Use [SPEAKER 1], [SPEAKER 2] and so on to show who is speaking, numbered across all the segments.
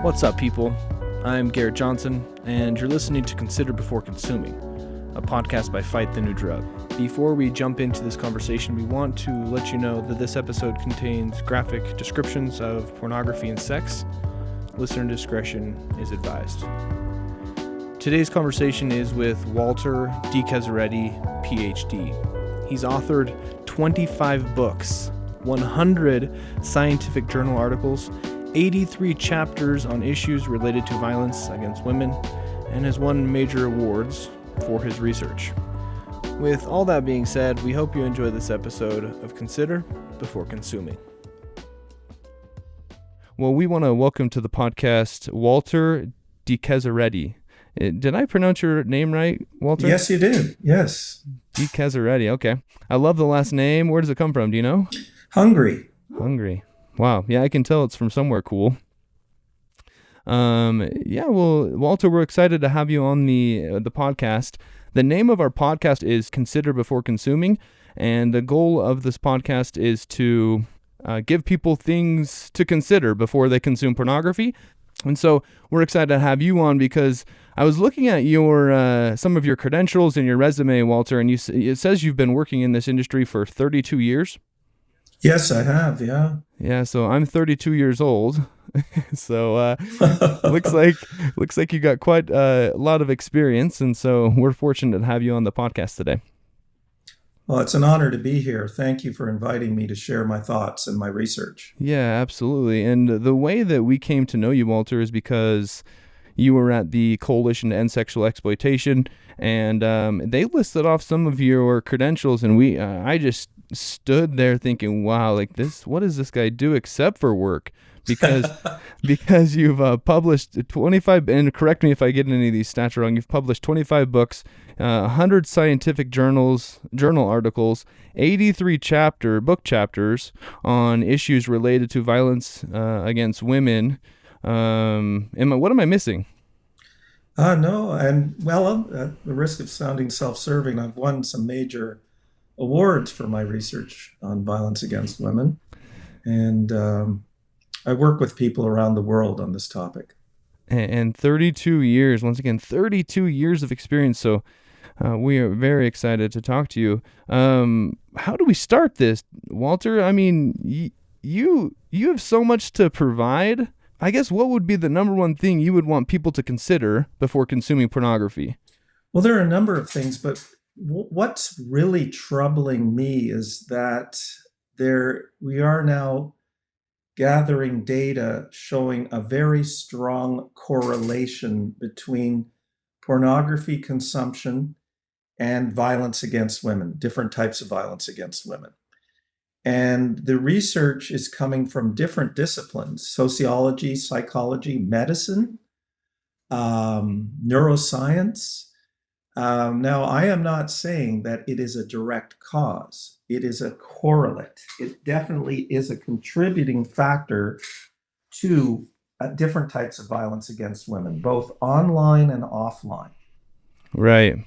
[SPEAKER 1] What's up, people? I'm Garrett Jonsson, and you're listening to Consider Before Consuming, a podcast by Fight the New Drug. Before we jump into this conversation, we want to let you know that this episode contains graphic descriptions of pornography and sex. Listener discretion is advised. Today's conversation is with Walter DeKeseredy, Ph.D. He's authored 25 books, 100 scientific journal articles, 83 chapters on issues related to violence against women, and has won major awards for his research. With all that being said, we hope you enjoy this episode of Consider Before Consuming. Well, we want to welcome to the podcast Walter DeKeseredy. Did I pronounce your name right, Walter?
[SPEAKER 2] Yes, you did. Yes.
[SPEAKER 1] DeKeseredy. Okay. I love the last name. Where does it come from? Do you know?
[SPEAKER 2] Hungary.
[SPEAKER 1] Wow. Yeah, I can tell it's from somewhere cool. Well, Walter, we're excited to have you on the podcast. The name of our podcast is Consider Before Consuming, and the goal of this podcast is to give people things to consider before they consume pornography. And so we're excited to have you on because I was looking at your some of your credentials in your resume, Walter, and it says you've been working in this industry for 32 years.
[SPEAKER 2] Yes, I have. Yeah.
[SPEAKER 1] Yeah. So I'm 32 years old. So looks like you got quite a lot of experience, and so we're fortunate to have you on the podcast today.
[SPEAKER 2] Well, it's an honor to be here. Thank you for inviting me to share my thoughts and my research.
[SPEAKER 1] Yeah, absolutely. And the way that we came to know you, Walter, is because you were at the Coalition to End Sexual Exploitation, and they listed off some of your credentials, and I just stood there thinking, wow, like this, what does this guy do except for work? Because you've published 25, and correct me if I get any of these stats wrong, you've published 25 books, 100 scientific journal articles, 83 book chapters on issues related to violence against women. What am I missing?
[SPEAKER 2] No, and well, at the risk of sounding self-serving, I've won some major awards for my research on violence against women, and I work with people around the world on this topic.
[SPEAKER 1] And 32 years, once again, 32 years of experience. So we are very excited to talk to you. How do we start this, Walter? I mean, you have so much to provide. I guess what would be the number one thing you would want people to consider before consuming pornography?
[SPEAKER 2] Well, there are a number of things, but what's really troubling me is that we are now gathering data showing a very strong correlation between pornography consumption and violence against women, different types of violence against women. And the research is coming from different disciplines: sociology, psychology, medicine, neuroscience. Now, I am not saying that it is a direct cause. It is a correlate. It definitely is a contributing factor to different types of violence against women, both online and offline.
[SPEAKER 1] Right.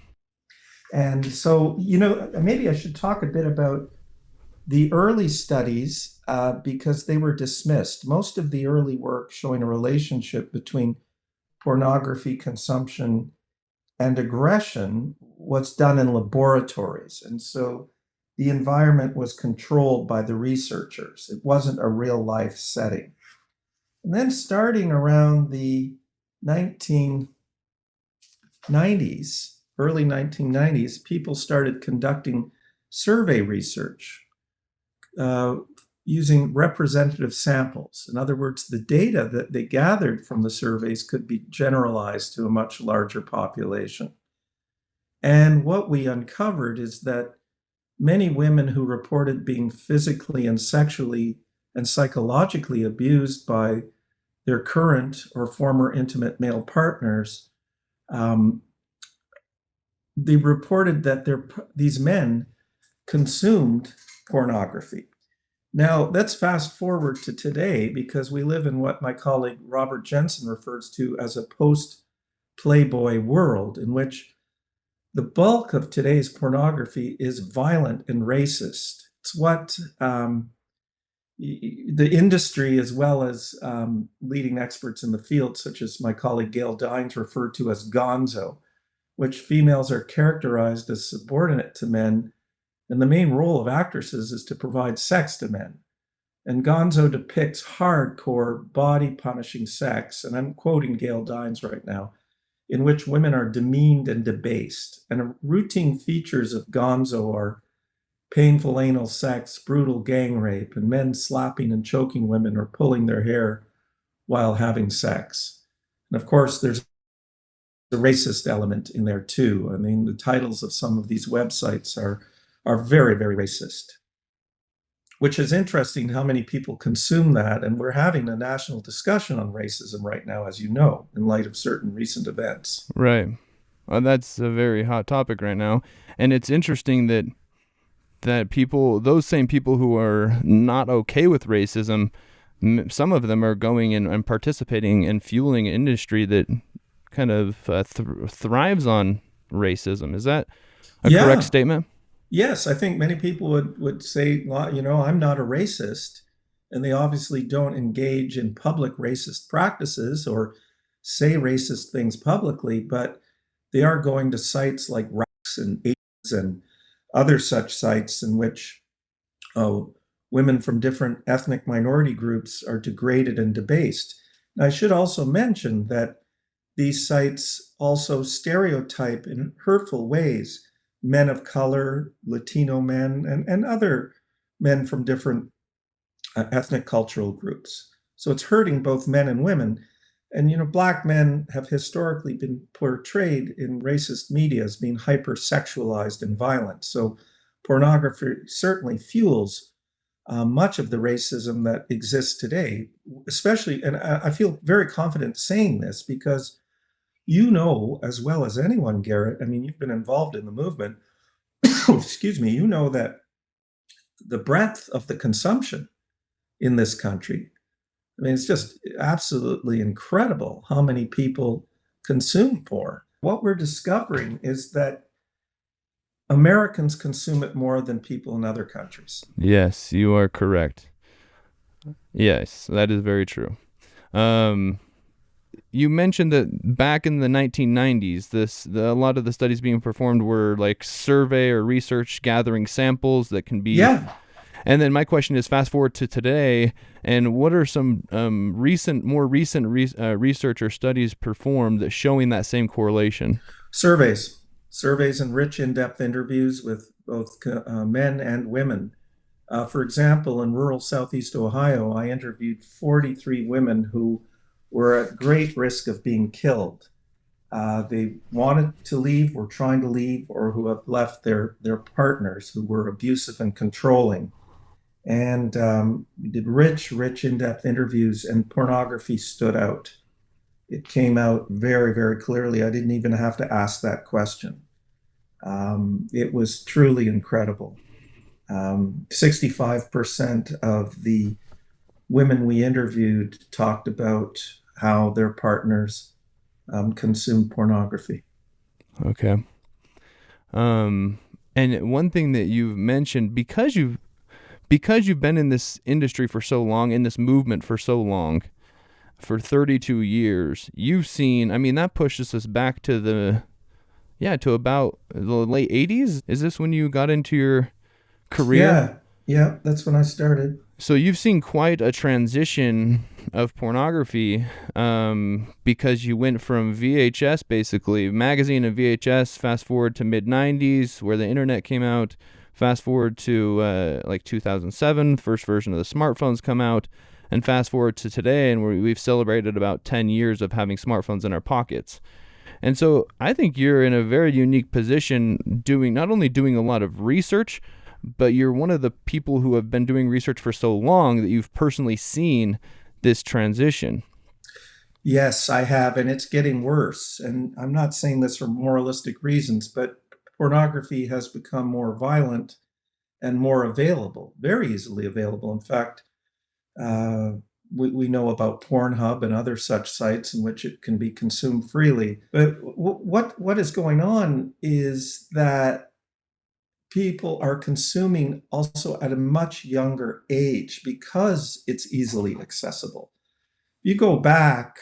[SPEAKER 2] And so, maybe I should talk a bit about the early studies because they were dismissed. Most of the early work showing a relationship between pornography consumption and aggression was done in laboratories. And so the environment was controlled by the researchers. It wasn't a real life setting. And then starting around the 1990s, early 1990s, people started conducting survey research using representative samples. In other words, the data that they gathered from the surveys could be generalized to a much larger population. And what we uncovered is that many women who reported being physically and sexually and psychologically abused by their current or former intimate male partners, they reported that these men consumed pornography. Now, let's fast forward to today, because we live in what my colleague Robert Jensen refers to as a post-Playboy world, in which the bulk of today's pornography is violent and racist. It's what the industry, as well as leading experts in the field, such as my colleague Gail Dines, referred to as Gonzo, which females are characterized as subordinate to men, and the main role of actresses is to provide sex to men. And Gonzo depicts hardcore, body punishing sex, and I'm quoting Gail Dines right now, in which women are demeaned and debased. And routine features of Gonzo are painful anal sex, brutal gang rape, and men slapping and choking women or pulling their hair while having sex. And of course, there's a racist element in there too. I mean, the titles of some of these websites are very, very racist, which is interesting how many people consume that. And we're having a national discussion on racism right now, as you know, in light of certain recent events.
[SPEAKER 1] Right. That's a very hot topic right now. And it's interesting that people, those same people who are not okay with racism, some of them are going and participating and fueling an industry that kind of thrives on racism. Is that a correct statement?
[SPEAKER 2] Yes, I think many people would say, well, I'm not a racist, and they obviously don't engage in public racist practices or say racist things publicly, but they are going to sites like Rex and AIDS and other such sites in which women from different ethnic minority groups are degraded and debased. And I should also mention that these sites also stereotype in hurtful ways men of color, Latino men, and other men from different ethnic cultural groups. So it's hurting both men and women. And, Black men have historically been portrayed in racist media as being hypersexualized and violent. So pornography certainly fuels much of the racism that exists today, especially, and I feel very confident saying this because as well as anyone, Garrett, I mean, you've been involved in the movement. Excuse me, that the breadth of the consumption in this country, I mean, it's just absolutely incredible how many people consume porn. What we're discovering is that Americans consume it more than people in other countries.
[SPEAKER 1] Yes, you are correct. Yes, that is very true. You mentioned that back in the 1990s, a lot of the studies being performed were like survey or research gathering samples that can be.
[SPEAKER 2] Yeah.
[SPEAKER 1] And then my question is, fast forward to today, and what are some more recent research or studies performed that showing that same correlation?
[SPEAKER 2] Surveys and rich in-depth interviews with both men and women. For example, in rural Southeast Ohio, I interviewed 43 women who were at great risk of being killed. They wanted to leave, were trying to leave, or who have left their partners who were abusive and controlling. And we did rich in-depth interviews, and pornography stood out. It came out very, very clearly. I didn't even have to ask that question. It was truly incredible. 65% of the women we interviewed talked about how their partners consume pornography.
[SPEAKER 1] Okay. And one thing that you've mentioned, because you've been in this industry for so long, in this movement for so long, for 32 years, you've seen, I mean, that pushes us back to about the late 80s. Is this when you got into your career?
[SPEAKER 2] Yeah, that's when I started.
[SPEAKER 1] So you've seen quite a transition of pornography, because you went from VHS, basically, magazine and VHS, fast forward to mid-90s, where the internet came out, fast forward to like 2007, first version of the smartphones come out, and fast forward to today, and we've celebrated about 10 years of having smartphones in our pockets. And so I think you're in a very unique position not only doing a lot of research, but you're one of the people who have been doing research for so long that you've personally seen this transition.
[SPEAKER 2] Yes, I have, and it's getting worse. And I'm not saying this for moralistic reasons, but pornography has become more violent and more available, very easily available. In fact, we know about Pornhub and other such sites in which it can be consumed freely. But what is going on is that people are consuming also at a much younger age because it's easily accessible. You go back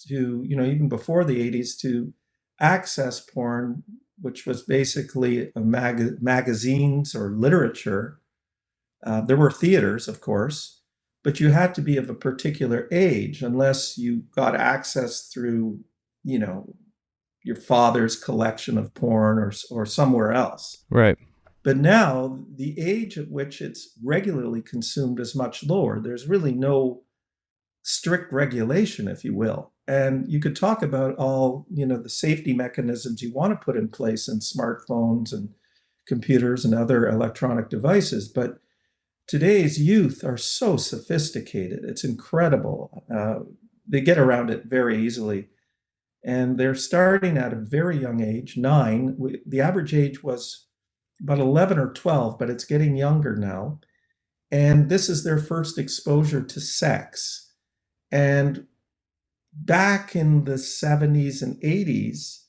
[SPEAKER 2] to, even before the 80s to access porn, which was basically magazines or literature. There were theaters, of course, but you had to be of a particular age unless you got access through, your father's collection of porn or somewhere else.
[SPEAKER 1] Right.
[SPEAKER 2] But now the age at which it's regularly consumed is much lower. There's really no strict regulation, if you will. And you could talk about all, the safety mechanisms you want to put in place in smartphones and computers and other electronic devices. But today's youth are so sophisticated. It's incredible. They get around it very easily. And they're starting at a very young age, 9. The average age was about 11 or 12, but it's getting younger now. And this is their first exposure to sex. And back in the 70s and 80s,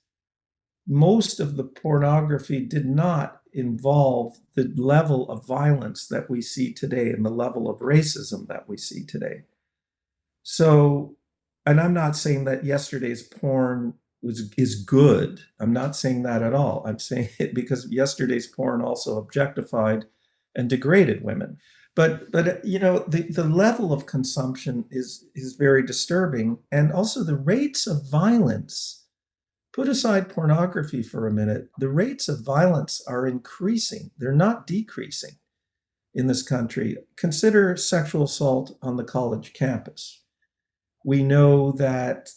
[SPEAKER 2] most of the pornography did not involve the level of violence that we see today and the level of racism that we see today. So, and I'm not saying that yesterday's porn is good. I'm not saying that at all. I'm saying it because yesterday's porn also objectified and degraded women. But the level of consumption is very disturbing, and also the rates of violence. Put aside pornography for a minute. The rates of violence are increasing. They're not decreasing in this country. Consider sexual assault on the college campus. We know that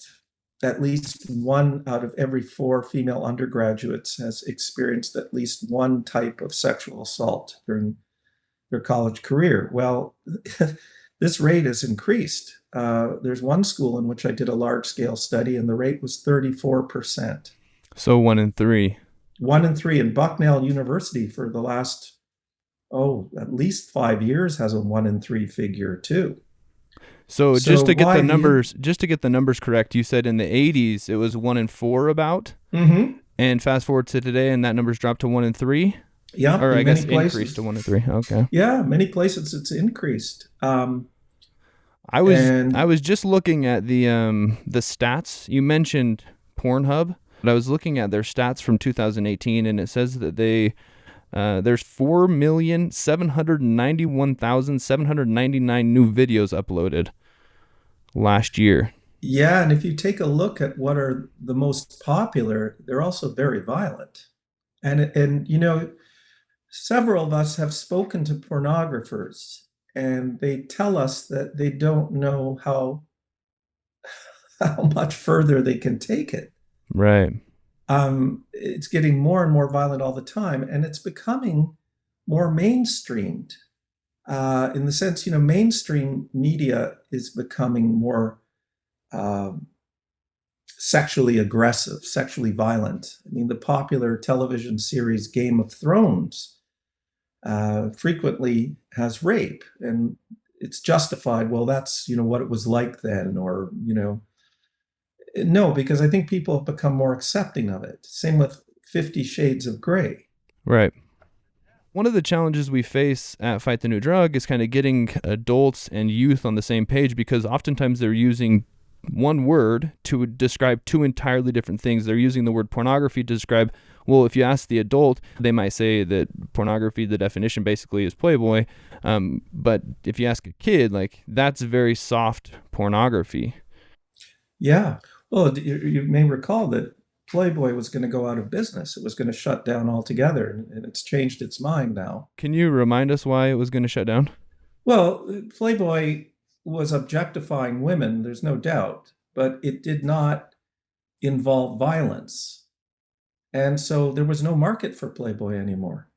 [SPEAKER 2] at least 1 out of every 4 female undergraduates has experienced at least one type of sexual assault during their college career. Well, this rate has increased. There's one school in which I did a large-scale study, and the rate was 34%.
[SPEAKER 1] So 1 in 3.
[SPEAKER 2] 1 in 3. And Bucknell University for the last, at least 5 years has a 1 in 3 figure too.
[SPEAKER 1] So just to get the numbers correct, you said in the 80s it was 1 in 4 about, and fast forward to today, and that number's dropped to 1 in 3.
[SPEAKER 2] Yeah,
[SPEAKER 1] or I guess increased to 1 in 3. Okay.
[SPEAKER 2] Yeah, many places it's increased.
[SPEAKER 1] I was just looking at the stats. You mentioned Pornhub, but I was looking at their stats from 2018, and it says that there's 4,791,799 new videos uploaded last year.
[SPEAKER 2] Yeah, and if you take a look at what are the most popular, they're also very violent. And several of us have spoken to pornographers, and they tell us that they don't know how much further they can take it.
[SPEAKER 1] Right.
[SPEAKER 2] It's getting more and more violent all the time, and it's becoming more mainstreamed. In the sense, mainstream media is becoming more sexually aggressive, sexually violent. I mean, the popular television series Game of Thrones frequently has rape, and it's justified. Well, that's, what it was like then, or, no, because I think people have become more accepting of it. Same with 50 Shades of Grey.
[SPEAKER 1] Right. One of the challenges we face at Fight the New Drug is kind of getting adults and youth on the same page, because oftentimes they're using one word to describe 2 entirely different things. They're using the word pornography to describe, well, if you ask the adult, they might say that pornography, the definition basically is Playboy. But if you ask a kid, that's very soft pornography.
[SPEAKER 2] Yeah. Well, you may recall that Playboy was going to go out of business. It was going to shut down altogether, and it's changed its mind now.
[SPEAKER 1] Can you remind us why it was going to shut down?
[SPEAKER 2] Well, Playboy was objectifying women, there's no doubt, but it did not involve violence. And so there was no market for Playboy anymore,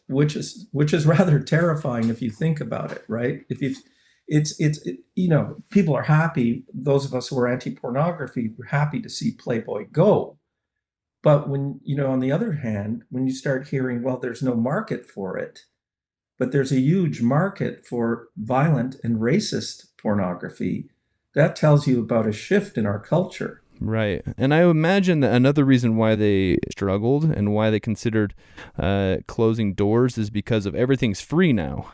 [SPEAKER 2] which is rather terrifying if you think about it, right? People are happy, those of us who are anti-pornography, we're happy to see Playboy go. But when, on the other hand, when you start hearing, well, there's no market for it, but there's a huge market for violent and racist pornography, that tells you about a shift in our culture.
[SPEAKER 1] Right. And I imagine that another reason why they struggled and why they considered closing doors is because of everything's free now.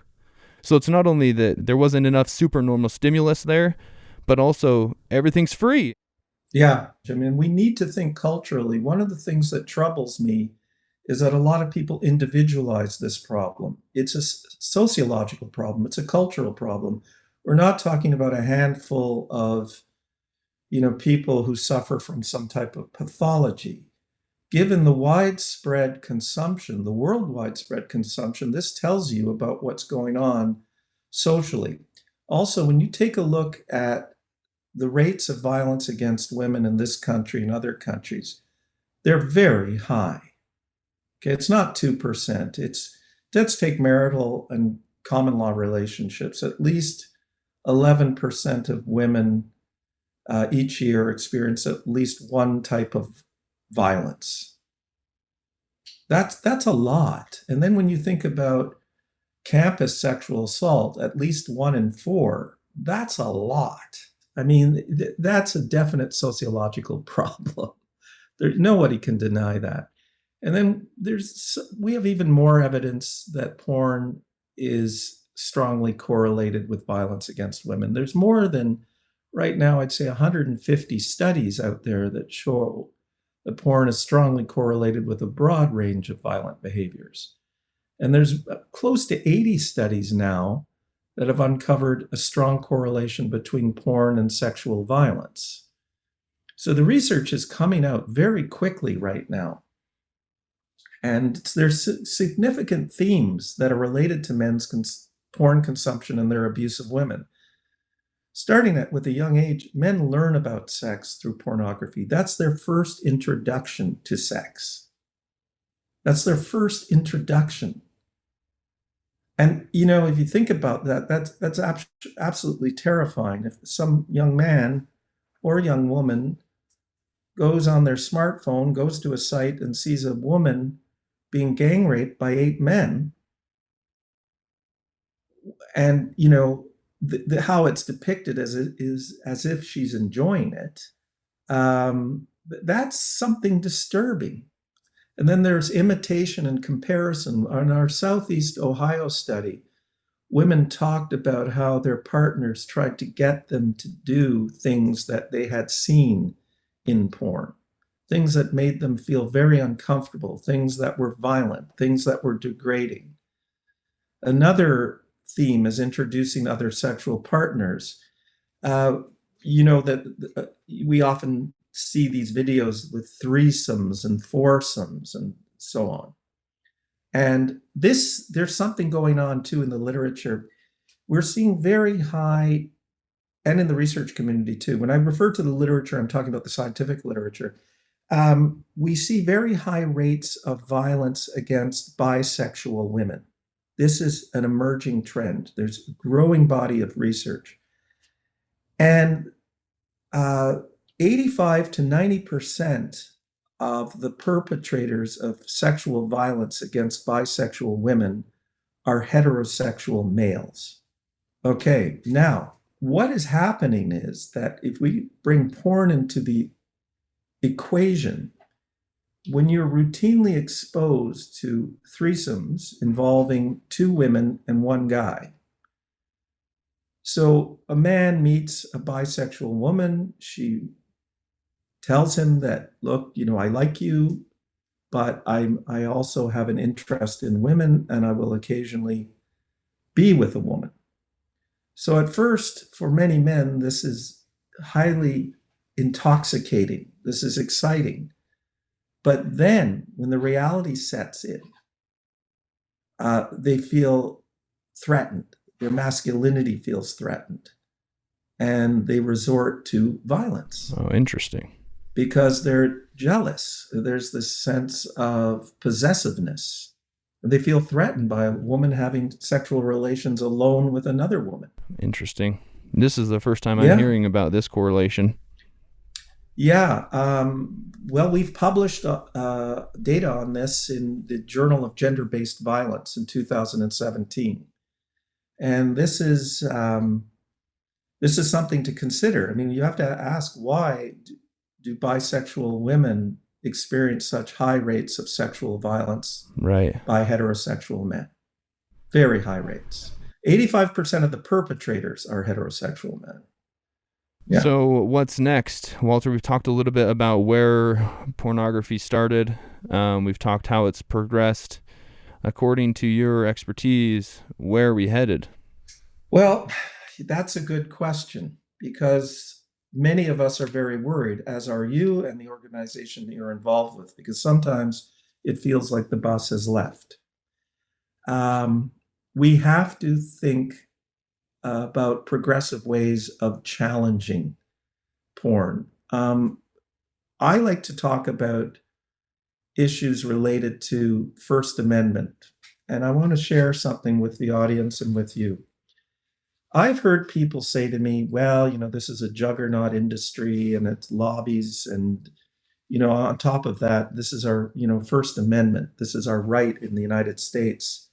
[SPEAKER 1] So it's not only that there wasn't enough supernormal stimulus there, but also everything's free.
[SPEAKER 2] Yeah, I mean, we need to think culturally. One of the things that troubles me is that a lot of people individualize this problem. It's a sociological problem, it's a cultural problem. We're not talking about a handful of, people who suffer from some type of pathology. Given the widespread consumption, the worldwide spread consumption, this tells you about what's going on socially. Also, when you take a look at the rates of violence against women in this country and other countries, they're very high. Okay, it's not 2%. Let's take marital and common law relationships. At least 11% of women each year experience at least one type of violence. That's a lot. And then when you think about campus sexual assault, at least 1 in 4, that's a lot. I mean, that's a definite sociological problem. Nobody can deny that. And then we have even more evidence that porn is strongly correlated with violence against women. There's more than, right now, I'd say 150 studies out there that show that porn is strongly correlated with a broad range of violent behaviors. And there's close to 80 studies now that have uncovered a strong correlation between porn and sexual violence. So the research is coming out very quickly right now. And there's significant themes that are related to men's porn consumption and their abuse of women. Starting with a young age, men learn about sex through pornography. That's their first introduction to sex. That's their first introduction. And, if you think about that, that's absolutely terrifying. If some young man or young woman goes on their smartphone, goes to a site and sees a woman being gang raped by 8 men, and, how it's depicted as if she's enjoying it, that's something disturbing. And then there's imitation and comparison. On our Southeast Ohio study, women talked about how their partners tried to get them to do things that they had seen in porn, things that made them feel very uncomfortable, things that were violent, things that were degrading. Another theme is introducing other sexual partners. That we often see these videos with threesomes and foursomes and so on. And there's something going on too in the literature. We're seeing very high, and in the research community too. When I refer to the literature, I'm talking about the scientific literature. We see very high rates of violence against bisexual women. This is an emerging trend. There's a growing body of research. And 85 to 90% of the perpetrators of sexual violence against bisexual women are heterosexual males. Okay, now, what is happening is that if we bring porn into the equation, when you're routinely exposed to threesomes involving 2 women and 1 guy, so a man meets a bisexual woman, she tells him that, look, I like you, but I also have an interest in women and I will occasionally be with a woman. So at first, for many men, this is highly intoxicating. This is exciting. But then when the reality sets in, they feel threatened. Their masculinity feels threatened. And they resort to violence.
[SPEAKER 1] Oh, interesting.
[SPEAKER 2] Because they're jealous. There's this sense of possessiveness. They feel threatened by a woman having sexual relations alone with another woman.
[SPEAKER 1] Interesting. This is the first time I'm hearing about this correlation.
[SPEAKER 2] Yeah. Well, we've published data on this in the Journal of Gender-Based Violence in 2017. And this is something to consider. I mean, you have to ask, why do bisexual women experience such high rates of sexual violence
[SPEAKER 1] Right.
[SPEAKER 2] by heterosexual men? Very high rates. 85% of the perpetrators are heterosexual men. Yeah.
[SPEAKER 1] So what's next? Walter, we've talked a little bit about where pornography started. We've talked how it's progressed. According to your expertise, where are we headed?
[SPEAKER 2] Well, that's a good question because many of us are very worried, as are you and the organization that you're involved with, because sometimes it feels like the bus has left. We have to think about progressive ways of challenging porn. I like to talk about issues related to First Amendment, and I want to share something with the audience and with you. I've heard people say to me, well, this is a juggernaut industry and it's lobbies. And, on top of that, this is our, First Amendment. This is our right in the United States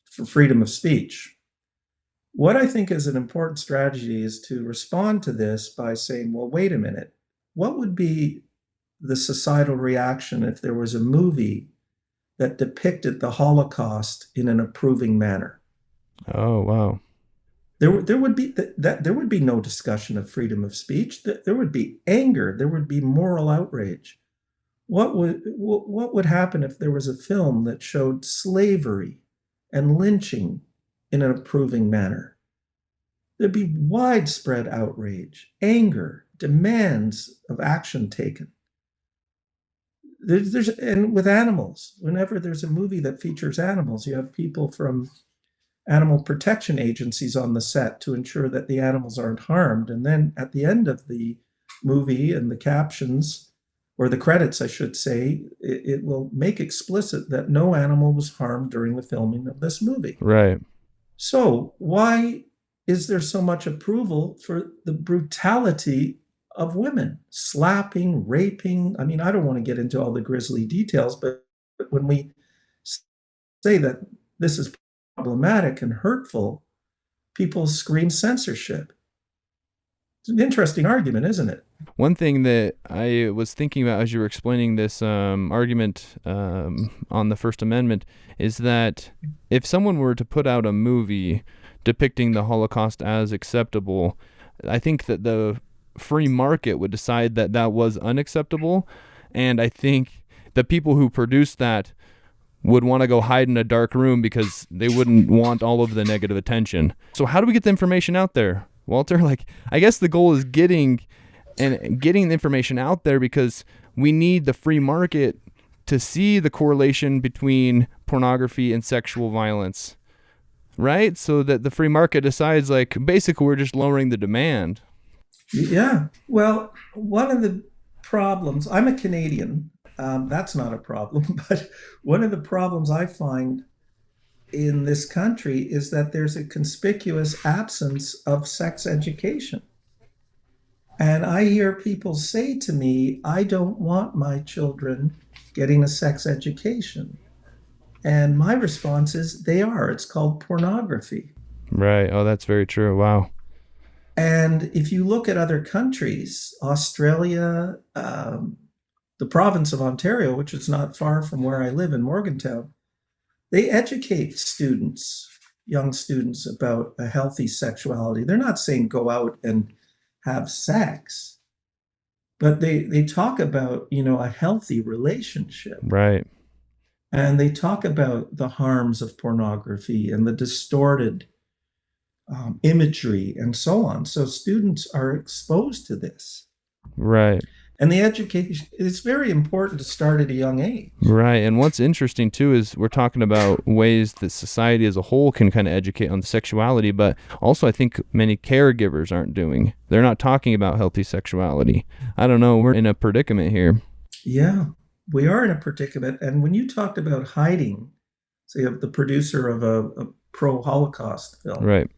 [SPEAKER 2] for freedom of speech. What I think is an important strategy is to respond to this by saying, well, wait a minute, what would be the societal reaction if there was a movie that depicted the Holocaust in an approving manner?
[SPEAKER 1] Oh, wow.
[SPEAKER 2] There would be there would be no discussion of freedom of speech. There would be anger. There would be moral outrage. What would happen if there was a film that showed slavery and lynching in an approving manner? There'd be widespread outrage, anger, demands of action taken. And with animals, whenever there's a movie that features animals, you have people from animal protection agencies on the set to ensure that the animals aren't harmed. And then at the end of the movie and the captions, or the credits, I should say, it will make explicit that no animal was harmed during the filming of this movie.
[SPEAKER 1] Right.
[SPEAKER 2] So why is there so much approval for the brutality of women? Slapping, raping. I mean, I don't want to get into all the grisly details, but when we say that this is problematic and hurtful, people scream censorship. It's an interesting argument, isn't it?
[SPEAKER 1] One thing that I was thinking about as you were explaining this argument on the First Amendment is that if someone were to put out a movie depicting the Holocaust as acceptable, I think that the free market would decide that that was unacceptable. And I think the people who produced that would want to go hide in a dark room because they wouldn't want all of the negative attention. So how do we get the information out there, Walter? I guess the goal is getting the information out there because we need the free market to see the correlation between pornography and sexual violence, right? So that the free market decides, basically we're just lowering the demand.
[SPEAKER 2] Yeah. Well, one of the problems, I'm a Canadian. That's not a problem, but one of the problems I find in this country is that there's a conspicuous absence of sex education. And I hear people say to me, I don't want my children getting a sex education. And my response is, they are. It's called pornography.
[SPEAKER 1] Right. Oh, that's very true. Wow.
[SPEAKER 2] And if you look at other countries, Australia, the province of Ontario, which is not far from where I live in Morgantown, they educate students, young students, about a healthy sexuality. They're not saying go out and have sex, but they talk about, a healthy relationship.
[SPEAKER 1] Right.
[SPEAKER 2] And they talk about the harms of pornography and the distorted imagery and so on. So students are exposed to this.
[SPEAKER 1] Right.
[SPEAKER 2] And the education, it's very important to start at a young age.
[SPEAKER 1] Right. And what's interesting, too, is we're talking about ways that society as a whole can kind of educate on sexuality, but also I think many caregivers aren't doing. They're not talking about healthy sexuality. I don't know. We're in a predicament here.
[SPEAKER 2] Yeah, we are in a predicament. And when you talked about hiding, say, of the producer of a pro-Holocaust film,
[SPEAKER 1] Right.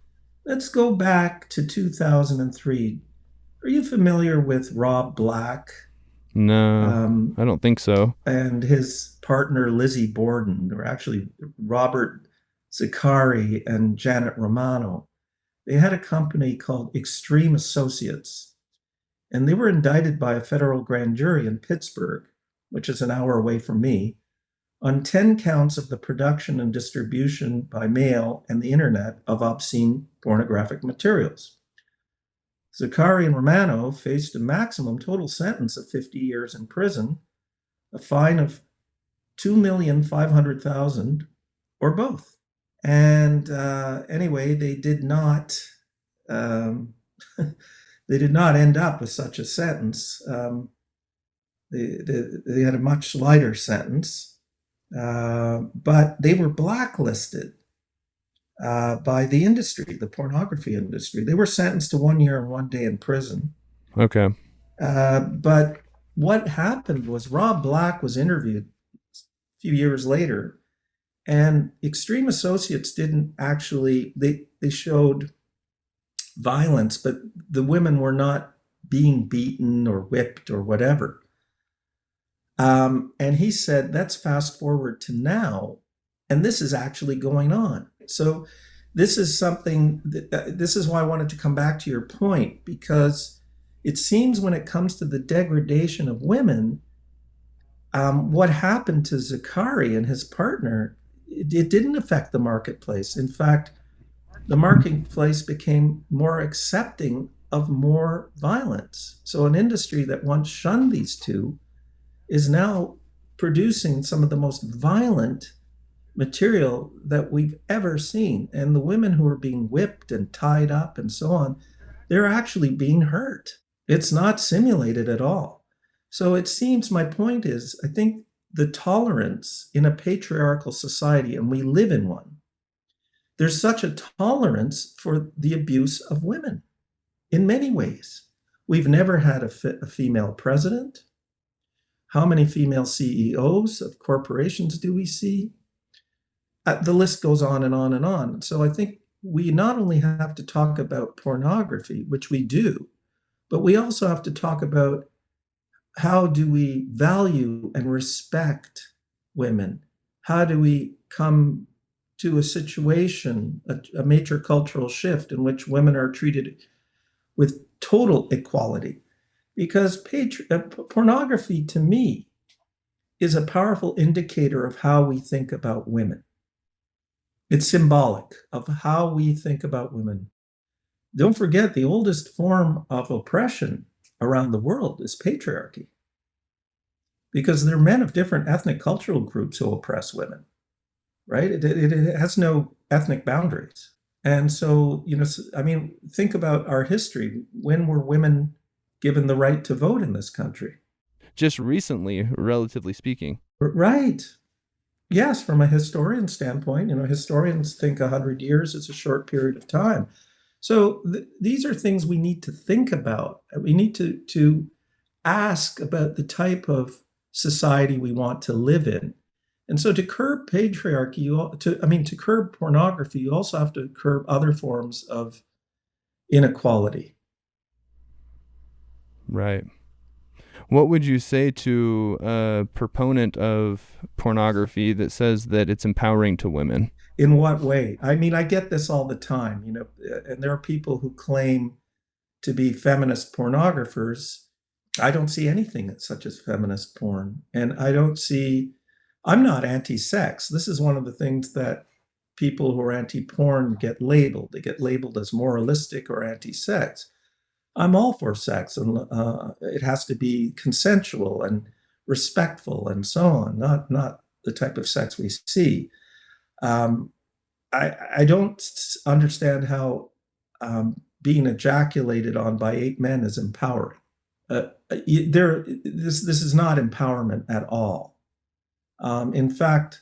[SPEAKER 2] Let's go back to 2003. Are you familiar with Rob Black?
[SPEAKER 1] No, I don't think so.
[SPEAKER 2] And his partner, Lizzie Borden, or actually Robert Zicari and Janet Romano. They had a company called Extreme Associates. And they were indicted by a federal grand jury in Pittsburgh, which is an hour away from me, on 10 counts of the production and distribution by mail and the internet of obscene pornographic materials. Zakari and Romano faced a maximum total sentence of 50 years in prison, a fine of $2,500,000, or both. And anyway, they did not they did not end up with such a sentence. They had a much lighter sentence, but they were blacklisted by the industry, the pornography industry. They were sentenced to 1 year and 1 day in prison.
[SPEAKER 1] Okay.
[SPEAKER 2] But what happened was Rob Black was interviewed a few years later, and Extreme Associates didn't actually, they showed violence, but the women were not being beaten or whipped or whatever. And he said, let's fast forward to now, and this is actually going on. So this is something this is why I wanted to come back to your point, because it seems when it comes to the degradation of women, what happened to Zakari and his partner, it didn't affect the marketplace. In fact, the marketplace became more accepting of more violence. So an industry that once shunned these two is now producing some of the most violent material that we've ever seen. And the women who are being whipped and tied up and so on, they're actually being hurt. It's not simulated at all. So it seems, my point is, I think the tolerance in a patriarchal society, and we live in one, there's such a tolerance for the abuse of women in many ways. We've never had a female president. How many female CEOs of corporations do we see? The list goes on and on and on. So I think we not only have to talk about pornography, which we do, but we also have to talk about how do we value and respect women? How do we come to a situation, a major cultural shift in which women are treated with total equality? Because pornography, to me, is a powerful indicator of how we think about women. It's symbolic of how we think about women. Don't forget, the oldest form of oppression around the world is patriarchy, because they're men of different ethnic cultural groups who oppress women, right? It has no ethnic boundaries. And so, I mean, think about our history. When were women given the right to vote in this country?
[SPEAKER 1] Just recently, relatively speaking.
[SPEAKER 2] Right. Yes, from a historian standpoint, historians think 100 years is a short period of time. So these are things we need to think about. We need to ask about the type of society we want to live in. And so to curb patriarchy, to curb pornography, you also have to curb other forms of inequality.
[SPEAKER 1] Right. What would you say to a proponent of pornography that says that it's empowering to women?
[SPEAKER 2] In what way? I mean, I get this all the time, and there are people who claim to be feminist pornographers. I don't see anything such as feminist porn. And I'm not anti-sex. This is one of the things that people who are anti-porn get labeled. They get labeled as moralistic or anti-sex. I'm all for sex, and it has to be consensual and respectful and so on, not the type of sex we see. I don't understand how being ejaculated on by 8 men is empowering. This is not empowerment at all. In fact,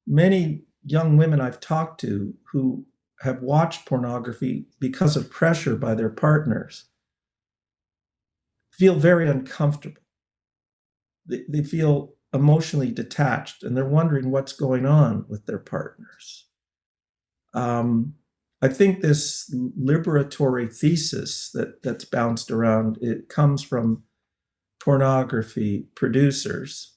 [SPEAKER 2] many young women I've talked to who have watched pornography because of pressure by their partners feel very uncomfortable. They feel emotionally detached, and they're wondering what's going on with their partners. I think this liberatory thesis that's bounced around, it comes from pornography producers.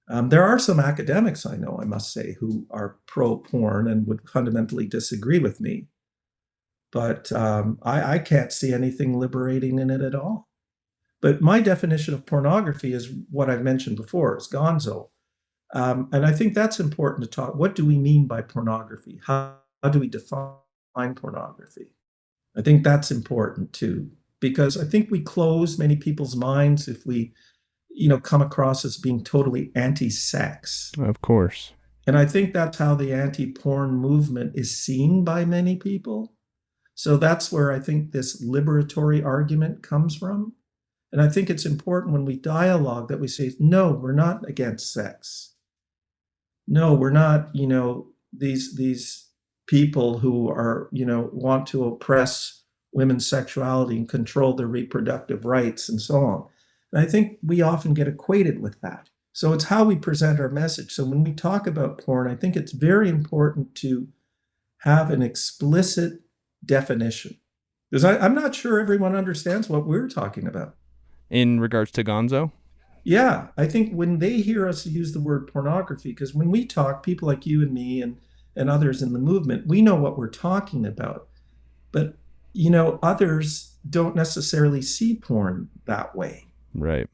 [SPEAKER 2] There are some academics I know, I must say, who are pro-porn and would fundamentally disagree with me. but I can't see anything liberating in it at all. But my definition of pornography is what I've mentioned before, is Gonzo. And I think that's important to talk. What do we mean by pornography? How do we define pornography? I think that's important too, because I think we close many people's minds if we, come across as being totally anti-sex.
[SPEAKER 1] Of course.
[SPEAKER 2] And I think that's how the anti-porn movement is seen by many people. So that's where I think this liberatory argument comes from. And I think it's important when we dialogue that we say, no, we're not against sex. No, we're not, these people who are, want to oppress women's sexuality and control their reproductive rights and so on. And I think we often get equated with that. So it's how we present our message. So when we talk about porn, I think it's very important to have an explicit definition. Because I'm not sure everyone understands what we're talking about.
[SPEAKER 1] In regards to Gonzo?
[SPEAKER 2] Yeah, I think when they hear us use the word pornography, because when we talk, people like you and me and others in the movement, we know what we're talking about. But, others don't necessarily see porn that way.
[SPEAKER 1] Right.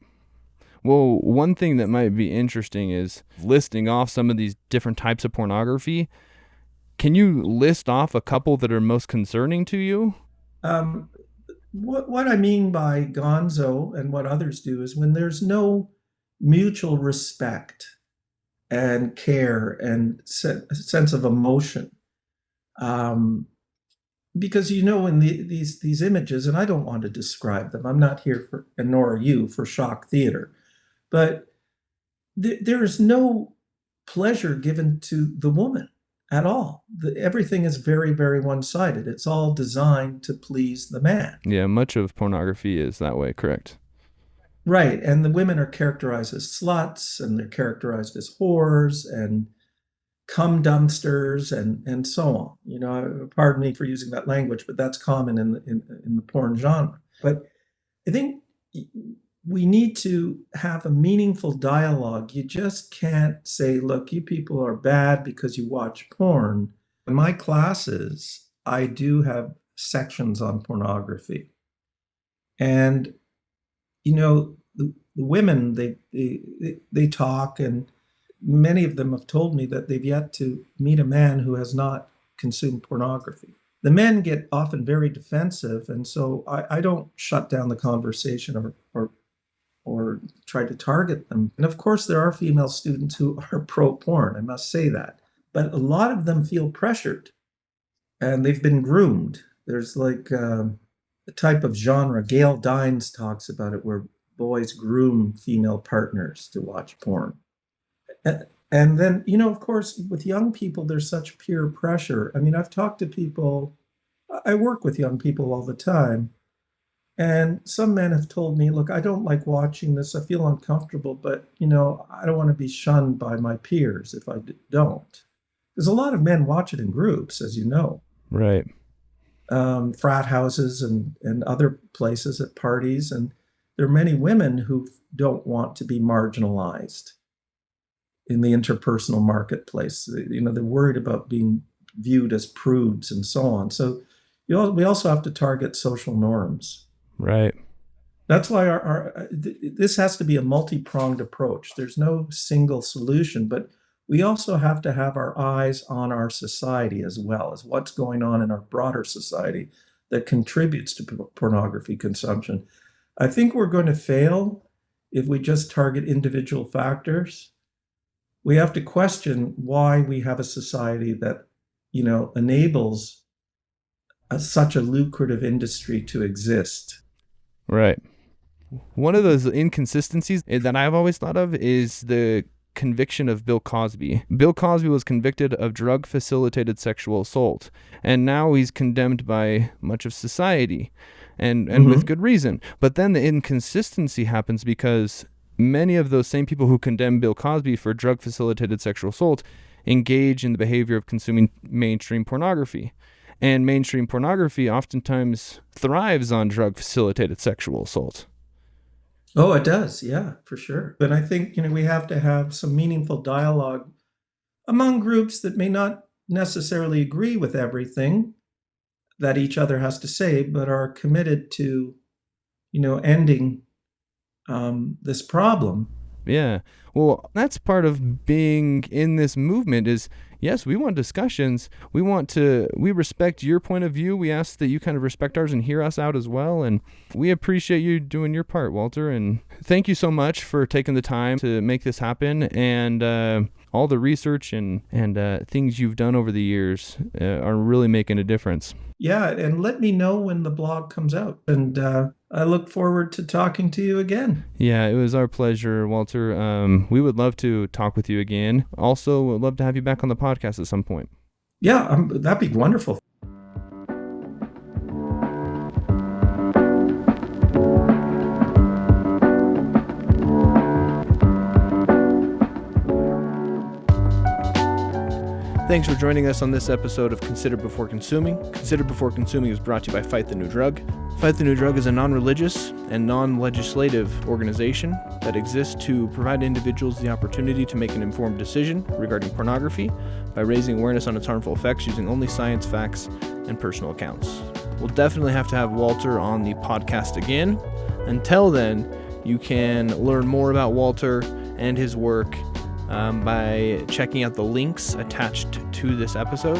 [SPEAKER 1] Well, one thing that might be interesting is listing off some of these different types of pornography. Can you list off a couple that are most concerning to you?
[SPEAKER 2] What I mean by Gonzo and what others do is when there's no mutual respect and care and sense of emotion. Because in these images, and I don't want to describe them, I'm not here for, and nor are you, for shock theater, but there is no pleasure given to the woman at all. Everything is very, very one-sided. It's all designed to please the man.
[SPEAKER 1] Yeah, much of pornography is that way, correct?
[SPEAKER 2] Right, and the women are characterized as sluts, and they're characterized as whores, and cum dumpsters, and so on. Pardon me for using that language, but that's common in the porn genre. But I think we need to have a meaningful dialogue. You just can't say, look, you people are bad because you watch porn. In my classes, I do have sections on pornography. And, the women, they talk, and many of them have told me that they've yet to meet a man who has not consumed pornography. The men get often very defensive, and so I don't shut down the conversation or try to target them. And of course, there are female students who are pro-porn, I must say that. But a lot of them feel pressured, and they've been groomed. There's like a type of genre, Gail Dines talks about it, where boys groom female partners to watch porn. And then, of course, with young people, there's such peer pressure. I mean, I've talked to people, I work with young people all the time. And some men have told me, look, I don't like watching this. I feel uncomfortable, but, I don't want to be shunned by my peers if I don't. Because a lot of men watch it in groups, as you know.
[SPEAKER 1] Right.
[SPEAKER 2] Frat houses and other places at parties. And there are many women who don't want to be marginalized in the interpersonal marketplace. They're worried about being viewed as prudes and so on. So we also have to target social norms.
[SPEAKER 1] Right.
[SPEAKER 2] That's why this has to be a multi-pronged approach. There's no single solution, but we also have to have our eyes on our society as well as what's going on in our broader society that contributes to pornography consumption. I think we're going to fail if we just target individual factors. We have to question why we have a society that, enables such a lucrative industry to exist.
[SPEAKER 1] Right. One of those inconsistencies that I've always thought of is the conviction of Bill Cosby. Bill Cosby was convicted of drug-facilitated sexual assault, and now he's condemned by much of society, and with good reason. But then the inconsistency happens because many of those same people who condemn Bill Cosby for drug-facilitated sexual assault engage in the behavior of consuming mainstream pornography. And mainstream pornography oftentimes thrives on drug-facilitated sexual assault.
[SPEAKER 2] Oh, it does. Yeah, for sure. But I think, we have to have some meaningful dialogue among groups that may not necessarily agree with everything, that each other has to say, but are committed to, ending this problem.
[SPEAKER 1] Yeah. Well, that's part of being in this movement is, yes, we want discussions. We respect your point of view. We ask that you kind of respect ours and hear us out as well. And we appreciate you doing your part, Walter. And thank you so much for taking the time to make this happen. And all the research and things you've done over the years are really making a difference.
[SPEAKER 2] Yeah, and let me know when the blog comes out. And I look forward to talking to you again.
[SPEAKER 1] Yeah, it was our pleasure, Walter. We would love to talk with you again. Also, would love to have you back on the podcast at some point.
[SPEAKER 2] Yeah, that'd be wonderful.
[SPEAKER 1] Thanks for joining us on this episode of Consider Before Consuming. Consider Before Consuming is brought to you by Fight the New Drug. Fight the New Drug is a non-religious and non-legislative organization that exists to provide individuals the opportunity to make an informed decision regarding pornography by raising awareness on its harmful effects using only science, facts, and personal accounts. We'll definitely have to have Walter on the podcast again. Until then, you can learn more about Walter and his work by checking out the links attached to this episode.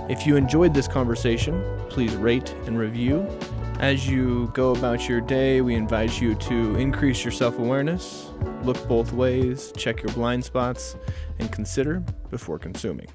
[SPEAKER 1] If you enjoyed this conversation, please rate and review. As you go about your day, we invite you to increase your self-awareness, look both ways, check your blind spots, and consider before consuming.